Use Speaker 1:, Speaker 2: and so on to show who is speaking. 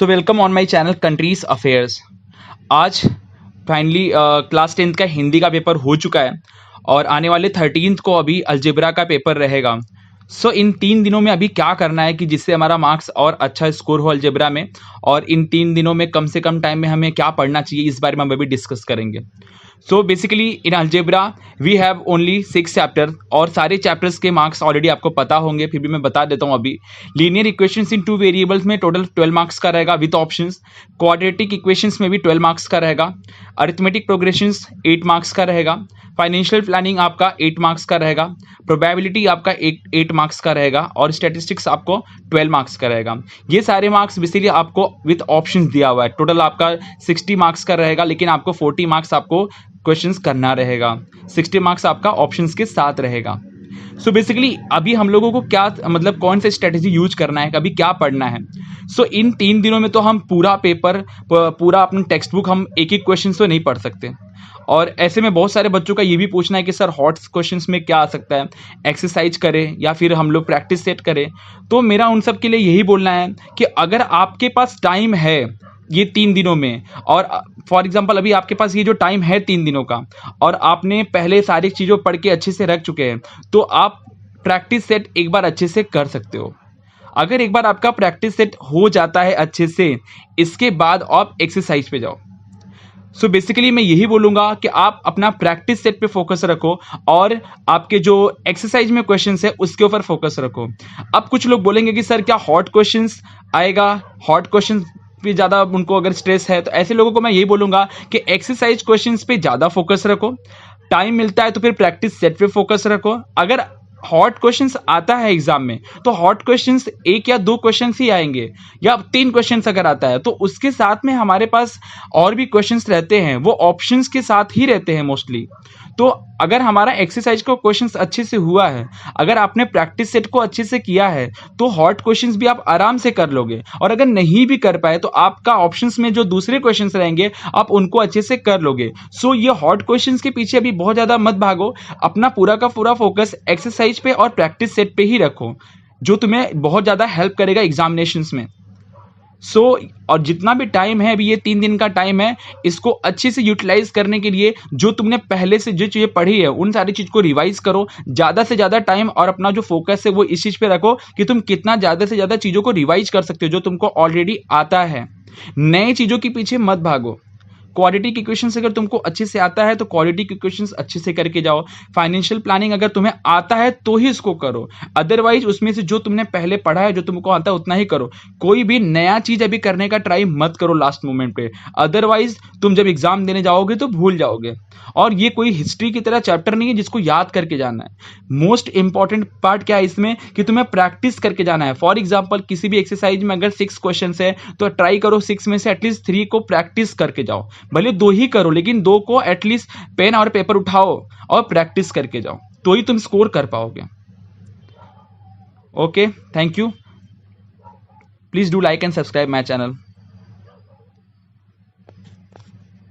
Speaker 1: So welcome on my channel countries affairs. आज finally class 10th का हिंदी का paper हो चुका है और आने वाले 13th को अभी अलजेब्रा का पेपर रहेगा। सो इन 3 दिनों में अभी क्या करना है कि जिससे हमारा मार्क्स और अच्छा स्कोर हो अलजेब्रा में, और इन 3 दिनों में कम से कम टाइम में हमें क्या पढ़ना चाहिए इस बारे में हम अभी डिस्कस करेंगे। So basically in algebra we have only 6 chapter और सारे चैप्टर्स के मार्क्स ऑलरेडी आपको पता होंगे, फिर भी मैं बता देता हूँ अभी। लीनियर इक्वेशंस इन 2 वेरिएबल्स में टोटल 12 मार्क्स का रहेगा विद ऑप्शंस। क्वाड्रेटिक इक्वेशंस में भी 12 मार्क्स का रहेगा। अरिथमेटिक प्रोग्रेशंस 8 मार्क्स का रहेगा। फाइनेंशियल प्लानिंग आपका 8 मार्क्स का रहेगा। प्रोबेबिलिटी आपका 8 मार्क्स का रहेगा और स्टैटिस्टिक्स आपको 12 मार्क्स का रहेगा। ये सारे मार्क्स बेसिकली आपको विद ऑप्शंस दिया हुआ है। टोटल आपका 60 मार्क्स का रहेगा, लेकिन आपको 40 मार्क्स आपको क्वेश्चंस करना रहेगा। 60 मार्क्स आपका ऑप्शंस के साथ रहेगा। सो बेसिकली अभी हम लोगों को क्या मतलब कौन सा स्ट्रेटेजी यूज करना है, अभी क्या पढ़ना है। सो इन 3 दिनों में तो हम पूरा पेपर पूरा अपना टेक्स्ट बुक हम एक एक क्वेश्चन तो नहीं पढ़ सकते, और ऐसे में बहुत सारे बच्चों का ये भी पूछना है कि सर हॉट क्वेश्चंस में क्या आ सकता है, एक्सरसाइज करें या फिर हम लोग प्रैक्टिस सेट करें। तो मेरा उन सब के लिए यही बोलना है कि अगर आपके पास टाइम है ये 3 दिनों में, और फॉर एग्जांपल अभी आपके पास ये जो टाइम है 3 दिनों का और आपने पहले सारी चीज़ों पढ़ के अच्छे से रख चुके हैं, तो आप प्रैक्टिस सेट एक बार अच्छे से कर सकते हो। अगर एक बार आपका प्रैक्टिस सेट हो जाता है अच्छे से, इसके बाद आप एक्सरसाइज पे जाओ। सो बेसिकली मैं यही बोलूंगा कि आप अपना प्रैक्टिस सेट पे फोकस रखो और आपके जो एक्सरसाइज में क्वेश्चंस है उसके ऊपर फोकस रखो। अब कुछ लोग बोलेंगे कि सर क्या हॉट क्वेश्चंस आएगा, हॉट क्वेश्चंस पे ज़्यादा उनको अगर स्ट्रेस है, तो ऐसे लोगों को मैं यही बोलूंगा कि एक्सरसाइज क्वेश्चंस पे ज़्यादा फोकस रखो। टाइम मिलता है तो फिर प्रैक्टिस सेट पे फोकस रखो। अगर हॉट क्वेश्चंस आता है एग्जाम में तो हॉट क्वेश्चंस 1 या 2 क्वेश्चंस ही आएंगे, या 3 क्वेश्चंस अगर आता है तो उसके साथ में हमारे पास और भी क्वेश्चंस रहते हैं, वो ऑप्शंस के साथ ही रहते हैं मोस्टली। तो अगर हमारा एक्सरसाइज का क्वेश्चंस अच्छे से हुआ है, अगर आपने प्रैक्टिस सेट को अच्छे से किया है, तो हॉट क्वेश्चंस भी आप आराम से कर लोगे। और अगर नहीं भी कर पाए तो आपका ऑप्शंस में जो दूसरे क्वेश्चंस रहेंगे आप उनको अच्छे से कर लोगे। सो ये हॉट क्वेश्चंस के पीछे अभी बहुत ज़्यादा मत भागो, अपना पूरा का पूरा फोकस एक्सरसाइज पे और प्रैक्टिस सेट पे ही रखो, जो तुम्हें बहुत ज़्यादा हेल्प करेगा एग्जामिनेशंस में। और जितना भी टाइम है, अभी ये 3 दिन का टाइम है, इसको अच्छे से यूटिलाइज करने के लिए जो तुमने पहले से जो चीज़ें पढ़ी है उन सारी चीज़ को रिवाइज करो ज़्यादा से ज़्यादा टाइम, और अपना जो फोकस है वो इस चीज़ पे रखो कि तुम कितना ज़्यादा से ज़्यादा चीज़ों को रिवाइज कर सकते हो जो तुमको ऑलरेडी आता है। नए चीज़ों के पीछे मत भागो। क्वाड्रेटिक इक्वेशंस अगर तुमको अच्छे से आता है तो क्वाड्रेटिक इक्वेशंस अच्छे से करके जाओ। फाइनेंशियल प्लानिंग अगर तुम्हें आता है तो ही इसको करो, अदरवाइज उसमें से जो तुमने पहले पढ़ा है, जो तुमको आता है उतना ही करो। कोई भी नया चीज अभी करने का ट्राई मत करो लास्ट मोमेंट पे, अदरवाइज तुम जब एग्जाम देने जाओगे तो भूल जाओगे। और ये कोई हिस्ट्री की तरह चैप्टर नहीं है जिसको याद करके जाना है। मोस्ट इंपॉर्टेंट पार्ट क्या है इसमें कि तुम्हें प्रैक्टिस करके जाना है। फॉर एग्जाम्पल किसी भी एक्सरसाइज में अगर 6 क्वेश्चन है तो ट्राई करो 6 में से एटलीस्ट 3 को प्रैक्टिस करके जाओ। भले 2 ही करो, लेकिन 2 को एटलीस्ट पेन और पेपर उठाओ और प्रैक्टिस करके जाओ, तो ही तुम स्कोर कर पाओगे। Okay, thank you. Please do like and subscribe my channel.